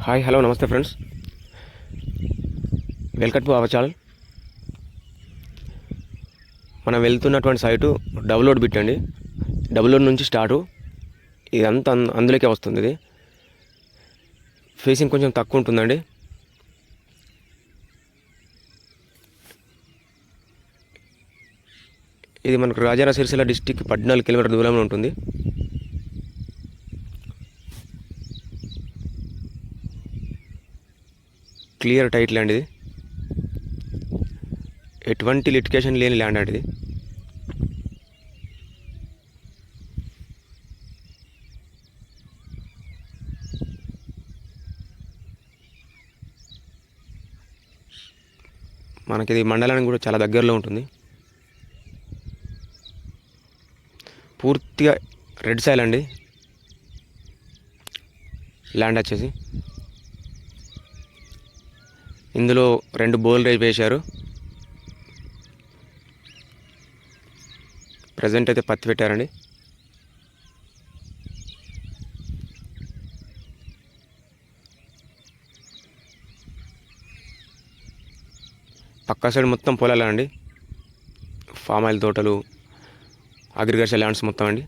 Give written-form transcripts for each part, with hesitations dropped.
Hi hello నమస్తే friends, welcome to our channel. మనం వెళ్తున్నటువంటి సైటు డబుల్ రోడ్ బిట్ అండి. డబుల్ రోడ్ నుంచి స్టార్టు ఇదంతా అందులోకే వస్తుంది. ఇది ఫేసింగ్ కొంచెం తక్కువ ఉంటుందండి. ఇది మనకు రాజన్న సిరిసిల్ల డిస్టిక్ 14 కిలోమీటర్ దూరంలో ఉంటుంది. క్లియర్ టైట్ ల్యాండ్ ఇది, ఎటువంటి లిటికేషన్ లేని ల్యాండ్ అండి ఇది. మనకి ఇది మండలానికి కూడా చాలా దగ్గరలో ఉంటుంది. పూర్తిగా రెడ్ సాయిల్ అండి ల్యాండ్ వచ్చేసి. ఇందులో 2 బోర్లు వేశారు. ప్రజెంట్ అయితే పత్తి పెట్టారండి. పక్క సైడ్ మొత్తం పొలాలే అండి, ఫామ్ ఆయిల్ తోటలు, అగ్రికల్చర్ ల్యాండ్స్ మొత్తం అండి.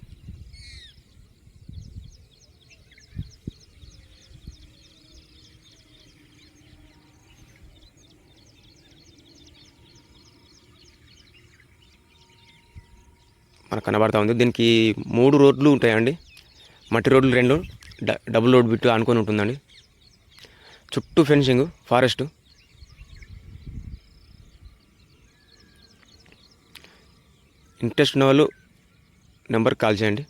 మనకు కనబడతా ఉంది. దీనికి 3 రోడ్లు ఉంటాయండి. మట్టి రోడ్లు 2, డబుల్ రోడ్ బిట్టు అనుకొని ఉంటుందండి. చుట్టూ ఫెన్సింగ్, ఫారెస్ట్. ఇంట్రెస్ట్ ఉన్న వాళ్ళు నెంబర్కి కాల్ చేయండి.